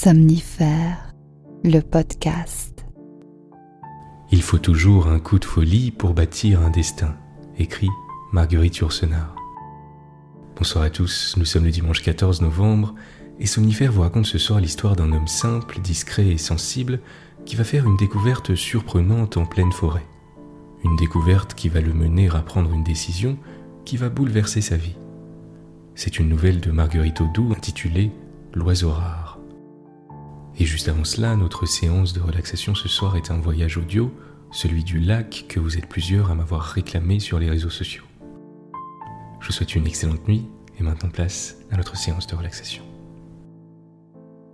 Somnifère, le podcast. Il faut toujours un coup de folie pour bâtir un destin, écrit Marguerite Yourcenar. Bonsoir à tous, nous sommes le dimanche 14 novembre et Somnifère vous raconte ce soir l'histoire d'un homme simple, discret et sensible qui va faire une découverte surprenante en pleine forêt. Une découverte qui va le mener à prendre une décision qui va bouleverser sa vie. C'est une nouvelle de Marguerite Audoux intitulée « L'oiseau rare ». Et juste avant cela, notre séance de relaxation ce soir est un voyage audio, celui du lac que vous êtes plusieurs à m'avoir réclamé sur les réseaux sociaux. Je vous souhaite une excellente nuit et maintenant place à notre séance de relaxation.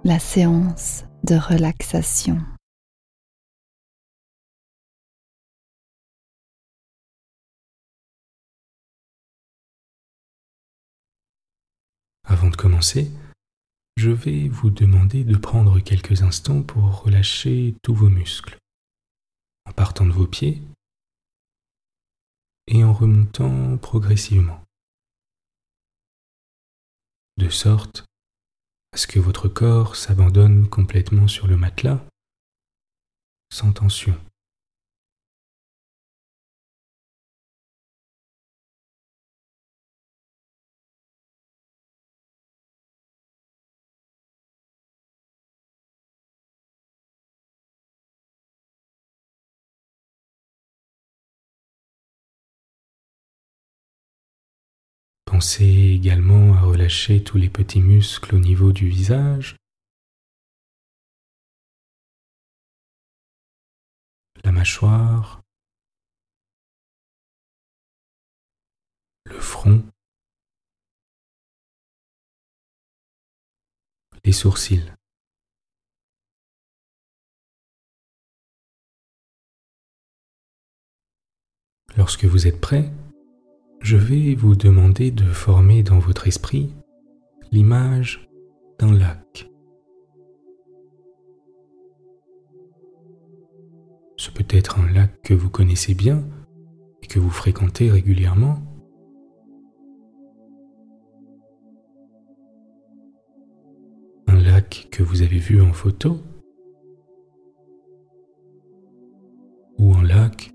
La séance de relaxation. Avant de commencer, je vais vous demander de prendre quelques instants pour relâcher tous vos muscles, en partant de vos pieds et en remontant progressivement, de sorte à ce que votre corps s'abandonne complètement sur le matelas, sans tension. Pensez également à relâcher tous les petits muscles au niveau du visage, la mâchoire, le front, les sourcils. Lorsque vous êtes prêt, je vais vous demander de former dans votre esprit l'image d'un lac. Ce peut être un lac que vous connaissez bien et que vous fréquentez régulièrement. Un lac que vous avez vu en photo. Ou un lac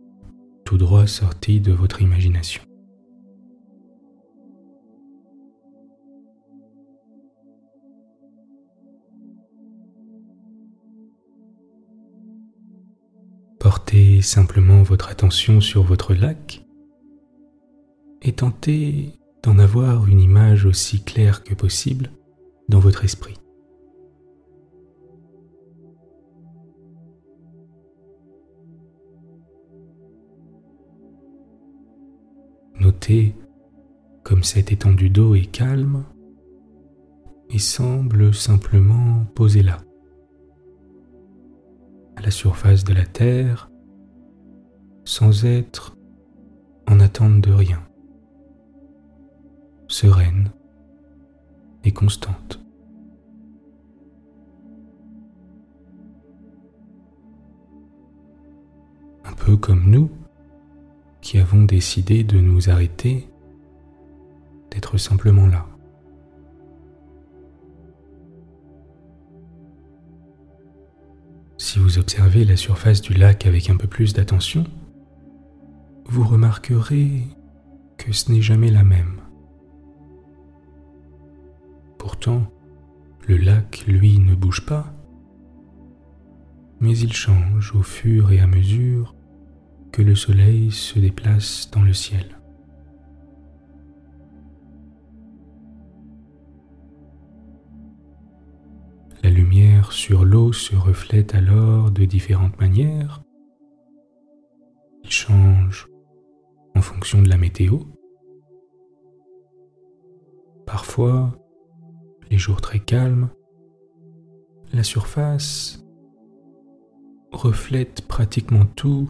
tout droit sorti de votre imagination. Portez simplement votre attention sur votre lac et tentez d'en avoir une image aussi claire que possible dans votre esprit. Notez comme cette étendue d'eau est calme et semble simplement posée là, à la surface de la terre, sans être en attente de rien, sereine et constante. Un peu comme nous, qui avons décidé de nous arrêter, d'être simplement là. Si vous observez la surface du lac avec un peu plus d'attention, vous remarquerez que ce n'est jamais la même. Pourtant, le lac, lui, ne bouge pas, mais il change au fur et à mesure que le soleil se déplace dans le ciel. La lumière sur l'eau se reflète alors de différentes manières. Il change en fonction de la météo. Parfois, les jours très calmes, la surface reflète pratiquement tout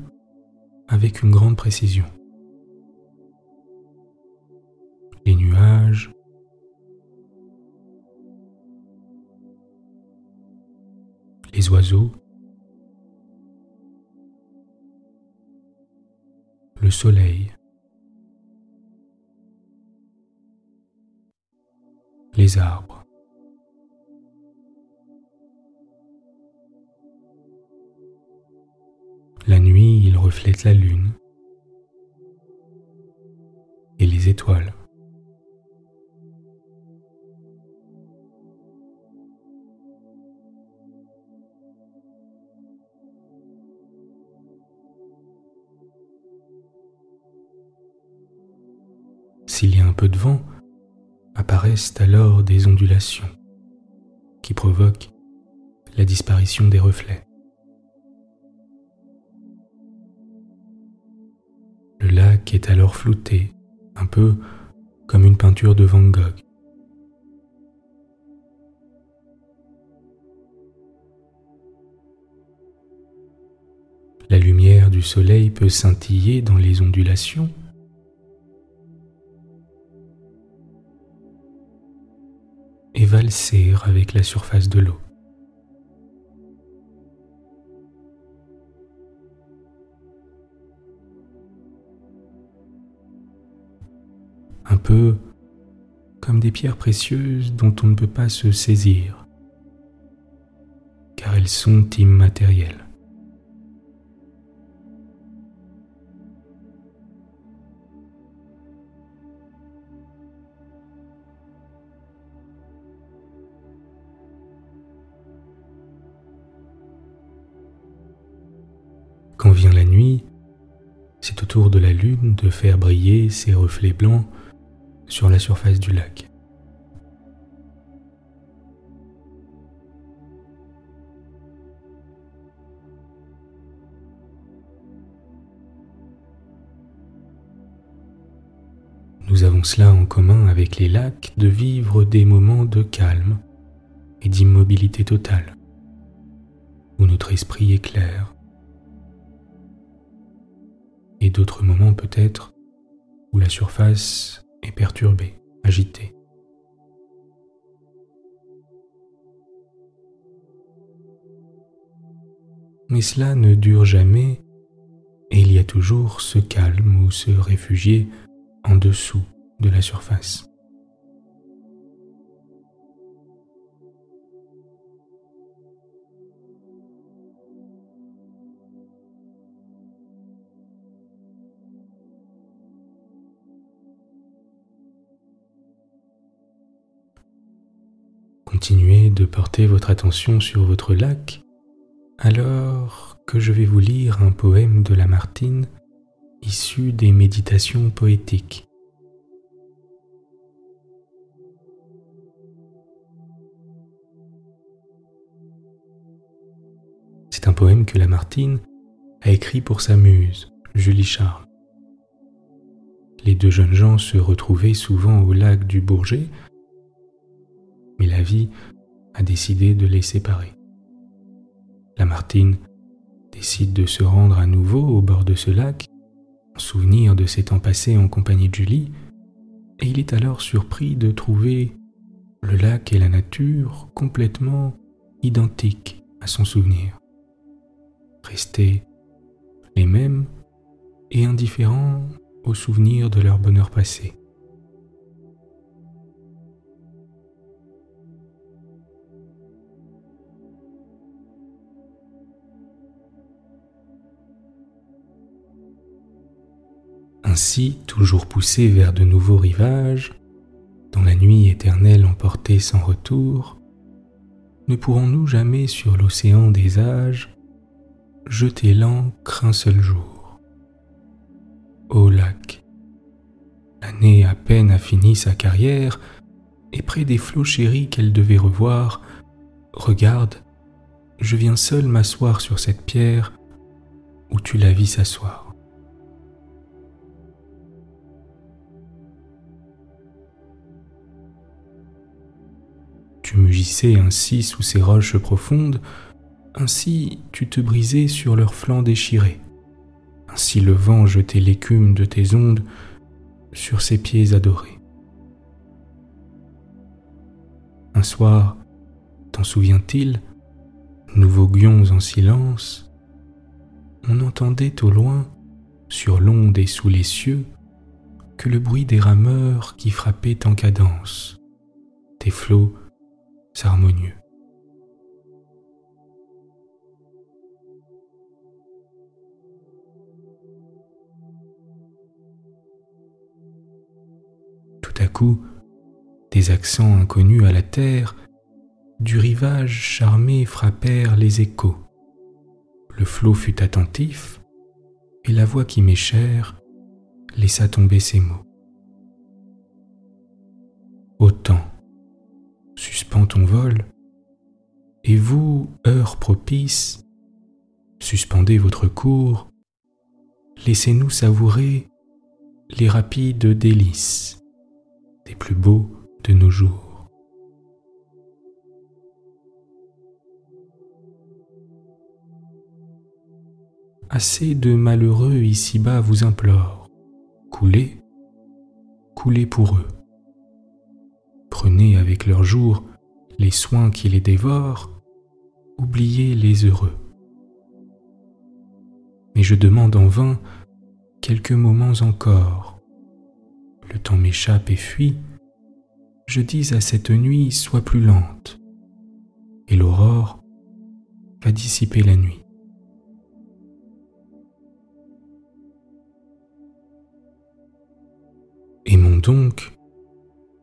avec une grande précision. Les nuages, les oiseaux, le soleil, les arbres. La nuit, il reflète la lune et les étoiles. S'il y a un peu de vent, apparaissent alors des ondulations qui provoquent la disparition des reflets. Le lac est alors flouté, un peu comme une peinture de Van Gogh. La lumière du soleil peut scintiller dans les ondulations et valser avec la surface de l'eau. Un peu comme des pierres précieuses dont on ne peut pas se saisir, car elles sont immatérielles. Quand vient la nuit, c'est au tour de la lune de faire briller ses reflets blancs sur la surface du lac. Nous avons cela en commun avec les lacs de vivre des moments de calme et d'immobilité totale, où notre esprit est clair, et d'autres moments peut-être où la surface est perturbée, agitée. Mais cela ne dure jamais et il y a toujours ce calme où se réfugier en dessous de la surface. Continuez de porter votre attention sur votre lac alors que je vais vous lire un poème de Lamartine issu des méditations poétiques. C'est un poème que Lamartine a écrit pour sa muse, Julie Charles. Les deux jeunes gens se retrouvaient souvent au lac du Bourget, mais la vie a décidé de les séparer. Lamartine décide de se rendre à nouveau au bord de ce lac, en souvenir de ses temps passés en compagnie de Julie, et il est alors surpris de trouver le lac et la nature complètement identiques à son souvenir, restés les mêmes et indifférents au souvenir de leur bonheur passé. Ainsi, toujours poussés vers de nouveaux rivages, dans la nuit éternelle emportée sans retour, ne pourrons-nous jamais sur l'océan des âges jeter l'ancre un seul jour? Ô lac, l'année à peine a fini sa carrière, et près des flots chéris qu'elle devait revoir, regarde, je viens seul m'asseoir sur cette pierre où tu la vis s'asseoir. Tu mugissais ainsi sous ces roches profondes, ainsi tu te brisais sur leurs flancs déchirés, ainsi le vent jetait l'écume de tes ondes sur ces pieds adorés. Un soir, t'en souvient-il, nous voguions en silence, on entendait au loin, sur l'onde et sous les cieux, que le bruit des rameurs qui frappaient en cadence, tes flots harmonieux. coup, des accents inconnus à la terre, du rivage charmé frappèrent les échos. Le flot fut attentif, et la voix qui m'est chère laissa tomber ces mots. Ô temps, suspends ton vol, et vous, heure propice, suspendez votre cours, laissez-nous savourer les rapides délices des plus beaux de nos jours. Assez de malheureux ici-bas vous implorent, coulez, coulez pour eux. Prenez avec leurs jours les soins qui les dévorent, oubliez les heureux. Mais je demande en vain quelques moments encore. Le temps m'échappe et fuit. Je dis à cette nuit, sois plus lente, et l'aurore va dissiper la nuit.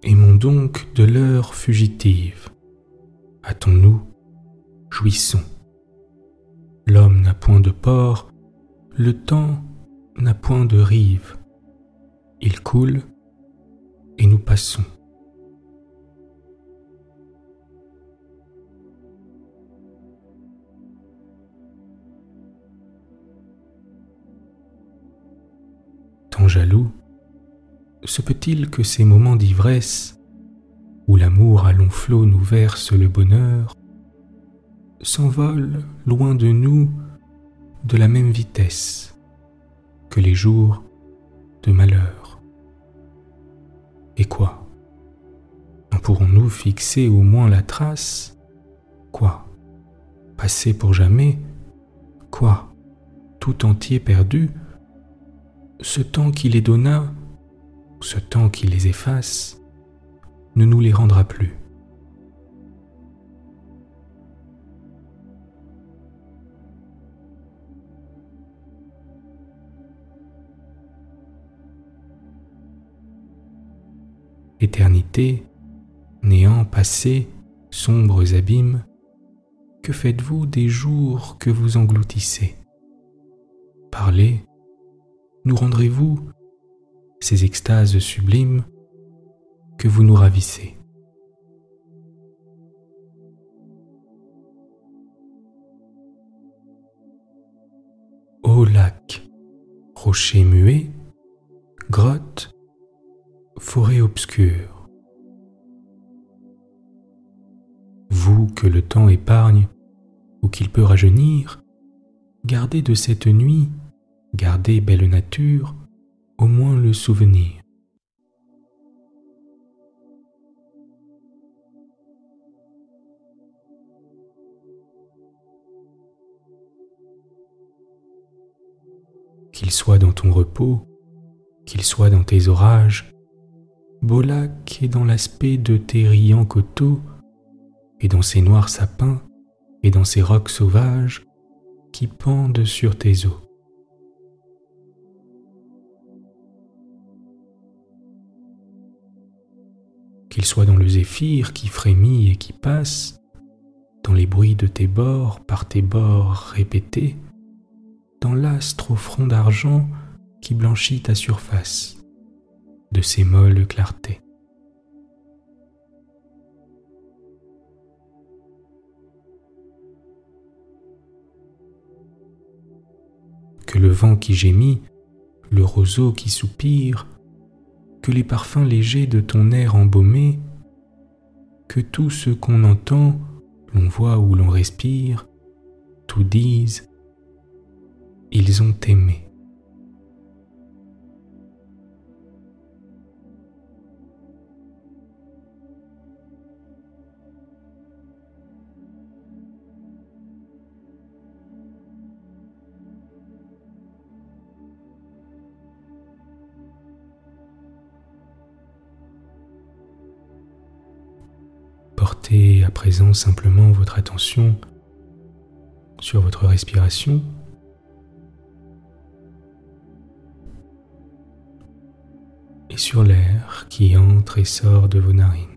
Aimons donc de l'heure fugitive. Hâtons-nous, jouissons. L'homme n'a point de port, le temps n'a point de rive. Il coule et nous passons. Temps jaloux, se peut-il que ces moments d'ivresse, où l'amour à long flot nous verse le bonheur, s'envolent loin de nous de la même vitesse que les jours de malheur? Et quoi? En pourrons-nous fixer au moins la trace? Quoi? Passer pour jamais? Quoi? Tout entier perdu? Ce temps qui les donna, ce temps qui les efface, ne nous les rendra plus. Éternité, néant passé, sombres abîmes, que faites-vous des jours que vous engloutissez? Parlez, nous rendrez-vous ces extases sublimes que vous nous ravissez? Ô lac, rocher muet, grotte, forêt obscure, vous que le temps épargne ou qu'il peut rajeunir, gardez de cette nuit, gardez belle nature, au moins le souvenir. Qu'il soit dans ton repos, qu'il soit dans tes orages, beau lac est dans l'aspect de tes riants coteaux, et dans ces noirs sapins, et dans ces rocs sauvages qui pendent sur tes eaux. Qu'il soit dans le zéphyr qui frémit et qui passe, dans les bruits de tes bords, par tes bords répétés, dans l'astre au front d'argent qui blanchit ta surface de ses molles clartés. Que le vent qui gémit, le roseau qui soupire, que les parfums légers de ton air embaumé, que tout ce qu'on entend, l'on voit ou l'on respire, tout disent, ils ont aimé. Portez à présent simplement votre attention sur votre respiration. et sur l'air qui entre et sort de vos narines.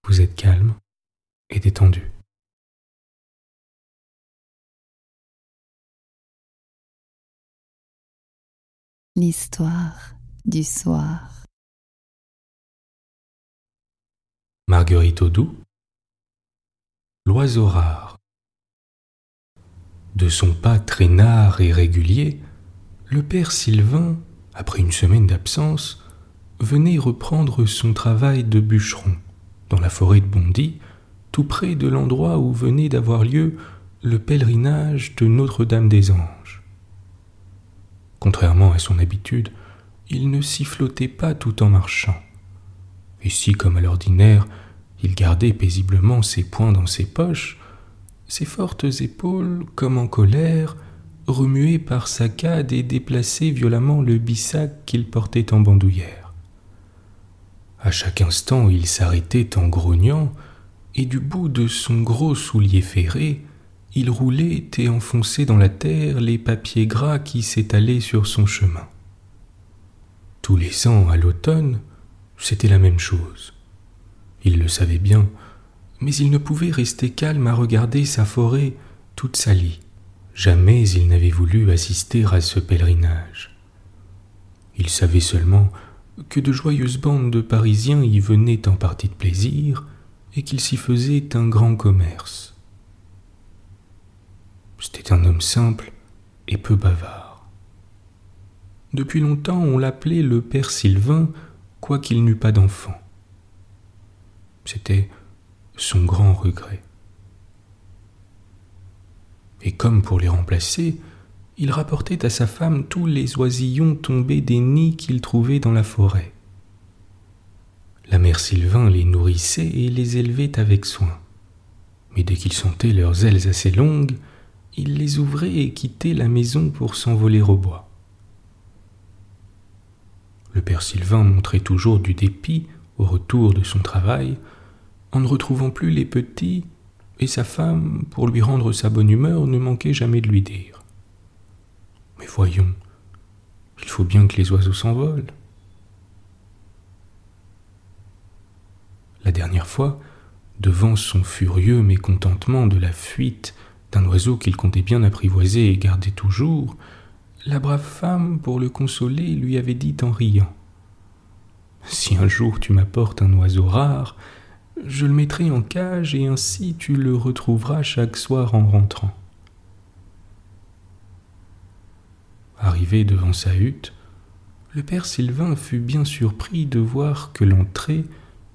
Vous êtes calme et détendu. L'histoire du soir. Marguerite Audoux, l'oiseau rare. De son pas traînard et régulier, le père Sylvain, après une semaine d'absence, venait reprendre son travail de bûcheron dans la forêt de Bondy, tout près de l'endroit où venait d'avoir lieu le pèlerinage de Notre-Dame-des-Anges. Contrairement à son habitude, il ne sifflotait pas tout en marchant. Et si, comme à l'ordinaire, il gardait paisiblement ses poings dans ses poches, ses fortes épaules, comme en colère, remuaient par saccades et déplaçaient violemment le bissac qu'il portait en bandoulière. À chaque instant, il s'arrêtait en grognant, et du bout de son gros soulier ferré, il roulait et enfonçait dans la terre les papiers gras qui s'étalaient sur son chemin. Tous les ans, à l'automne, c'était la même chose. Il le savait bien, mais il ne pouvait rester calme à regarder sa forêt toute salie. Jamais il n'avait voulu assister à ce pèlerinage. Il savait seulement que de joyeuses bandes de Parisiens y venaient en partie de plaisir et qu'il s'y faisait un grand commerce. C'était un homme simple et peu bavard. Depuis longtemps, on l'appelait le père Sylvain, quoiqu'il n'eût pas d'enfant. C'était son grand regret. Et comme pour les remplacer, il rapportait à sa femme tous les oisillons tombés des nids qu'il trouvait dans la forêt. La mère Sylvain les nourrissait et les élevait avec soin. Mais dès qu'ils sentaient leurs ailes assez longues, il les ouvrait et quittait la maison pour s'envoler au bois. Le père Sylvain montrait toujours du dépit au retour de son travail, en ne retrouvant plus les petits, et sa femme, pour lui rendre sa bonne humeur, ne manquait jamais de lui dire: « Mais voyons, il faut bien que les oiseaux s'envolent. » La dernière fois, devant son furieux mécontentement de la fuite d'un oiseau qu'il comptait bien apprivoiser et garder toujours, la brave femme, pour le consoler, lui avait dit en riant: « Si un jour tu m'apportes un oiseau rare, je le mettrai en cage et ainsi tu le retrouveras chaque soir en rentrant. » Arrivé devant sa hutte, le père Sylvain fut bien surpris de voir que l'entrée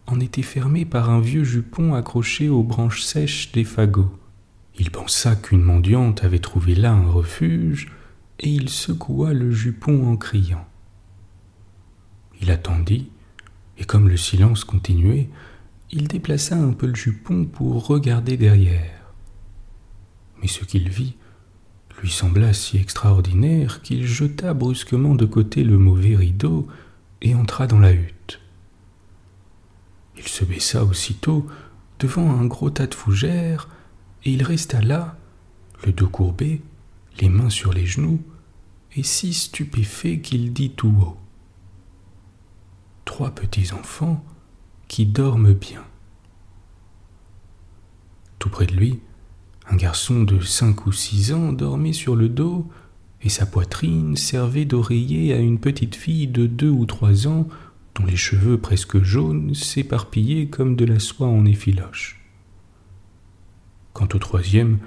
en était fermée par un vieux jupon accroché aux branches sèches des fagots. Il pensa qu'une mendiante avait trouvé là un refuge, et il secoua le jupon en criant. Il attendit, et comme le silence continuait, il déplaça un peu le jupon pour regarder derrière. Mais ce qu'il vit lui sembla si extraordinaire qu'il jeta brusquement de côté le mauvais rideau et entra dans la hutte. Il se baissa aussitôt devant un gros tas de fougères, et il resta là, le dos courbé, les mains sur les genoux, et si stupéfait qu'il dit tout haut: « 3 petits enfants qui dorment bien. » Tout près de lui, Un garçon de 5 ou 6 ans dormait sur le dos et sa poitrine servait d'oreiller à une petite fille de 2 ou 3 ans dont les cheveux presque jaunes s'éparpillaient comme de la soie en effiloche. Quant au troisième,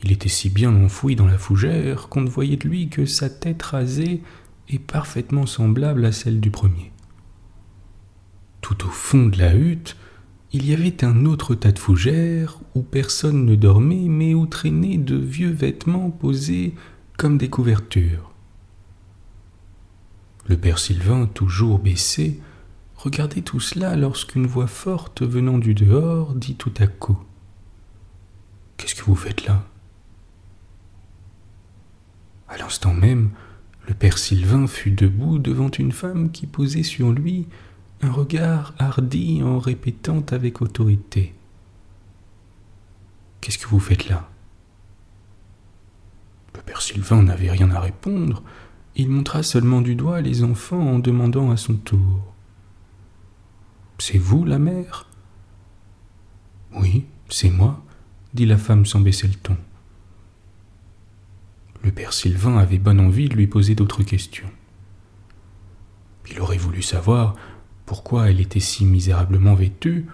il était si bien enfoui dans la fougère qu'on ne voyait de lui que sa tête rasée et parfaitement semblable à celle du premier. Tout au fond de la hutte, il y avait un autre tas de fougères où personne ne dormait mais où traînaient de vieux vêtements posés comme des couvertures. Le père Sylvain, toujours baissé, regardait tout cela lorsqu'une voix forte venant du dehors dit tout à coup « Qu'est-ce que vous faites là ?» À l'instant même, le père Sylvain fut debout devant une femme qui posait sur lui un regard hardi en répétant avec autorité « Qu'est-ce que vous faites là ?» Le père Sylvain n'avait rien à répondre, il montra seulement du doigt les enfants en demandant à son tour « C'est vous la mère ?»« Oui, c'est moi, » dit la femme sans baisser le ton. Le père Sylvain avait bonne envie de lui poser d'autres questions. Il aurait voulu savoir pourquoi elle était si misérablement vêtue,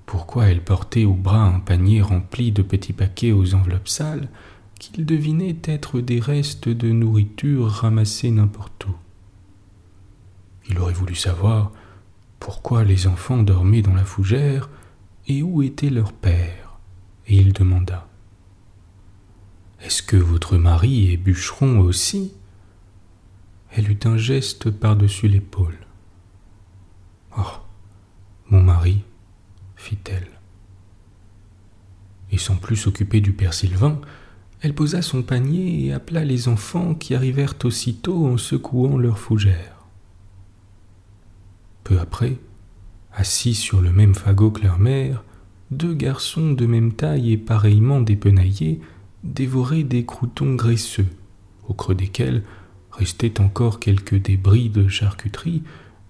pourquoi elle portait au bras un panier rempli de petits paquets aux enveloppes sales, qu'il devinait être des restes de nourriture ramassés n'importe où. Il aurait voulu savoir pourquoi les enfants dormaient dans la fougère et où était leur père, et il demanda « Est-ce que votre mari est bûcheron aussi ?» Elle eut un geste par-dessus l'épaule. « Oh, mon mari, fit-elle. » Et sans plus s'occuper du père Sylvain, elle posa son panier et appela les enfants qui arrivèrent aussitôt en secouant leur fougère. Peu après, assis sur le même fagot que leur mère, 2 garçons de même taille et pareillement dépenaillés dévoraient des croûtons graisseux, au creux desquels restaient encore quelques débris de charcuterie,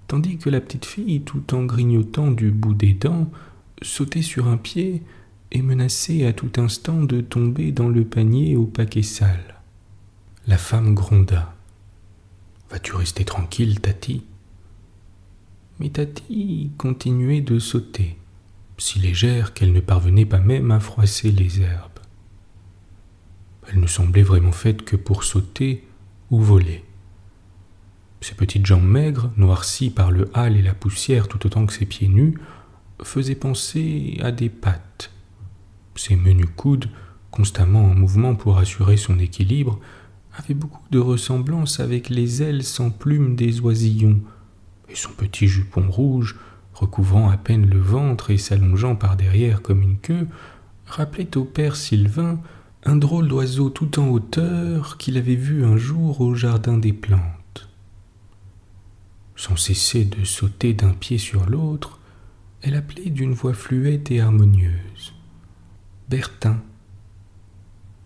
tandis que la petite fille, tout en grignotant du bout des dents, sautait sur un pied et menaçait à tout instant de tomber dans le panier au paquet sale. La femme gronda. « Vas-tu rester tranquille, Tati ?» Mais Tati continuait de sauter, si légère qu'elle ne parvenait pas même à froisser les herbes. Elle ne semblait vraiment faite que pour sauter ou voler. Ses petites jambes maigres, noircies par le hâle et la poussière tout autant que ses pieds nus, faisaient penser à des pattes. Ses menus coudes, constamment en mouvement pour assurer son équilibre, avaient beaucoup de ressemblance avec les ailes sans plumes des oisillons, et son petit jupon rouge, recouvrant à peine le ventre et s'allongeant par derrière comme une queue, rappelait au père Sylvain un drôle d'oiseau tout en hauteur qu'il avait vu un jour au jardin des plantes. Sans cesser de sauter d'un pied sur l'autre, elle appelait d'une voix fluette et harmonieuse « Bertin !»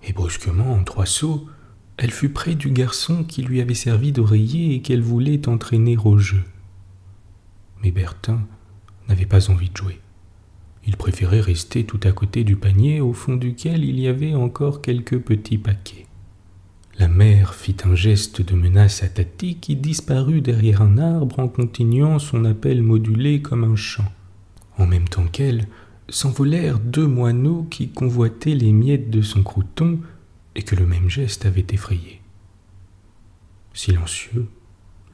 Et brusquement, en 3 sauts, elle fut près du garçon qui lui avait servi d'oreiller et qu'elle voulait entraîner au jeu. Mais Bertin n'avait pas envie de jouer. Il préférait rester tout à côté du panier au fond duquel il y avait encore quelques petits paquets. La mère fit un geste de menace à Tati qui disparut derrière un arbre en continuant son appel modulé comme un chant. En même temps qu'elle, s'envolèrent 2 moineaux qui convoitaient les miettes de son croûton et que le même geste avait effrayé. Silencieux,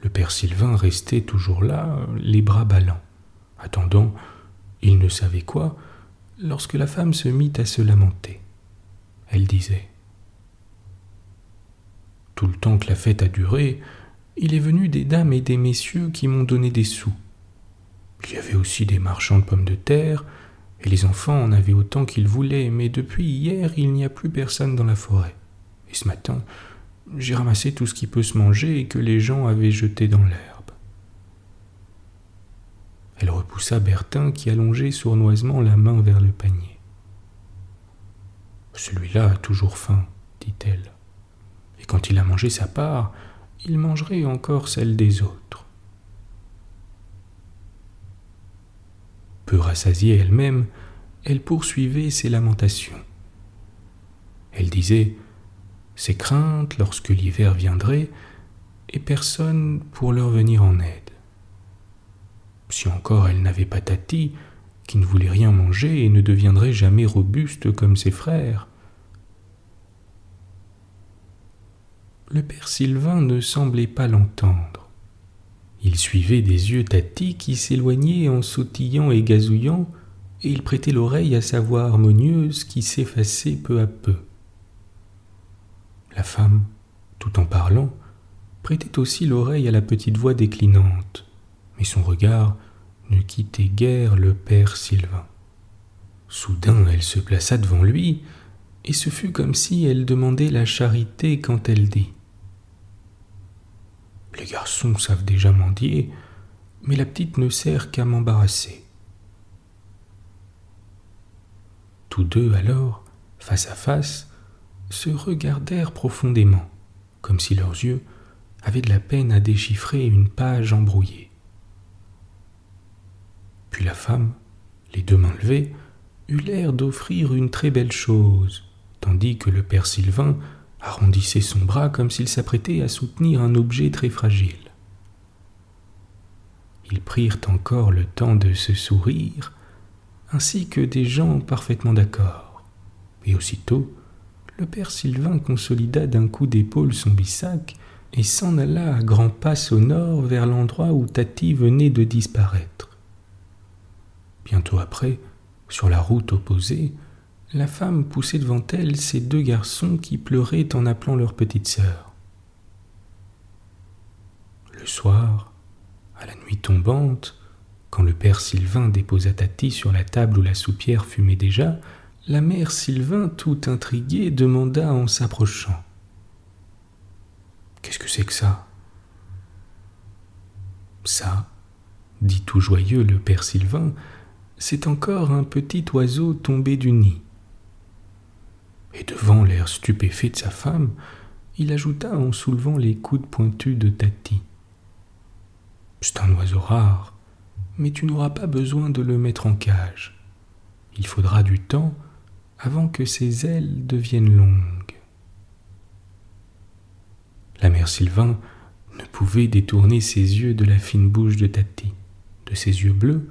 le père Sylvain restait toujours là, les bras ballants, attendant, il ne savait quoi, lorsque la femme se mit à se lamenter. Elle disait « Tout le temps que la fête a duré, il est venu des dames et des messieurs qui m'ont donné des sous. Il y avait aussi des marchands de pommes de terre, et les enfants en avaient autant qu'ils voulaient, mais depuis hier, il n'y a plus personne dans la forêt. Et ce matin, j'ai ramassé tout ce qui peut se manger et que les gens avaient jeté dans l'herbe. » Elle repoussa Bertin qui allongeait sournoisement la main vers le panier. « Celui-là a toujours faim, dit-elle. Et quand il a mangé sa part, il mangerait encore celle des autres. » Peu rassasiée elle-même, elle poursuivait ses lamentations. Elle disait ses craintes lorsque l'hiver viendrait et personne pour leur venir en aide. Si encore elle n'avait pas Tati, qui ne voulait rien manger et ne deviendrait jamais robuste comme ses frères. Le père Sylvain ne semblait pas l'entendre. Il suivait des yeux Tati qui s'éloignait en sautillant et gazouillant, et il prêtait l'oreille à sa voix harmonieuse qui s'effaçait peu à peu. La femme, tout en parlant, prêtait aussi l'oreille à la petite voix déclinante, mais son regard ne quittait guère le père Sylvain. Soudain, elle se plaça devant lui, et ce fut comme si elle demandait la charité quand elle dit « Les garçons savent déjà mendier, mais la petite ne sert qu'à m'embarrasser. » Tous deux alors, face à face, se regardèrent profondément, comme si leurs yeux avaient de la peine à déchiffrer une page embrouillée. Puis la femme, les deux mains levées, eut l'air d'offrir une très belle chose, tandis que le père Sylvain arrondissait son bras comme s'il s'apprêtait à soutenir un objet très fragile. Ils prirent encore le temps de se sourire, ainsi que des gens parfaitement d'accord, et aussitôt, le père Sylvain consolida d'un coup d'épaule son bissac et s'en alla à grands pas sonores vers l'endroit où Tati venait de disparaître. Bientôt après, sur la route opposée, la femme poussait devant elle ses deux garçons qui pleuraient en appelant leur petite sœur. Le soir, à la nuit tombante, quand le père Sylvain déposa Tati sur la table où la soupière fumait déjà, la mère Sylvain, tout intriguée, demanda en s'approchant « Qu'est-ce que c'est que ça ?»« Ça, dit tout joyeux le père Sylvain, c'est encore un petit oiseau tombé du nid. » Et devant l'air stupéfait de sa femme, il ajouta en soulevant les coudes pointus de Tati. « C'est un oiseau rare, mais tu n'auras pas besoin de le mettre en cage. Il faudra du temps avant que ses ailes deviennent longues. » La mère Sylvain ne pouvait détourner ses yeux de la fine bouche de Tati, de ses yeux bleus,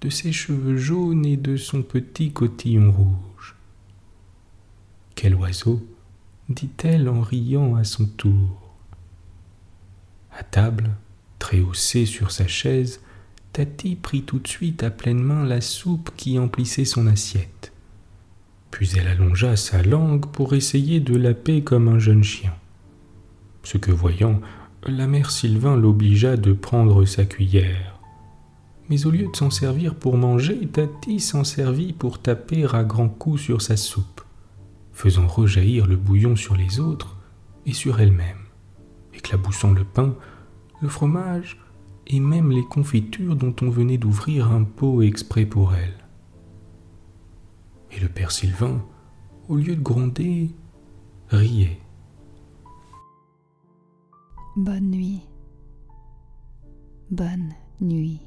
de ses cheveux jaunes et de son petit cotillon rouge. « Quel oiseau ?» dit-elle en riant à son tour. À table, très haussée sur sa chaise, Tati prit tout de suite à pleine main la soupe qui emplissait son assiette. Puis elle allongea sa langue pour essayer de laper comme un jeune chien. Ce que voyant, la mère Sylvain l'obligea de prendre sa cuillère. Mais au lieu de s'en servir pour manger, Tati s'en servit pour taper à grands coups sur sa soupe, faisant rejaillir le bouillon sur les autres et sur elle-même, éclaboussant le pain, le fromage et même les confitures dont on venait d'ouvrir un pot exprès pour elle. Et le père Sylvain, au lieu de gronder, riait. Bonne nuit. Bonne nuit.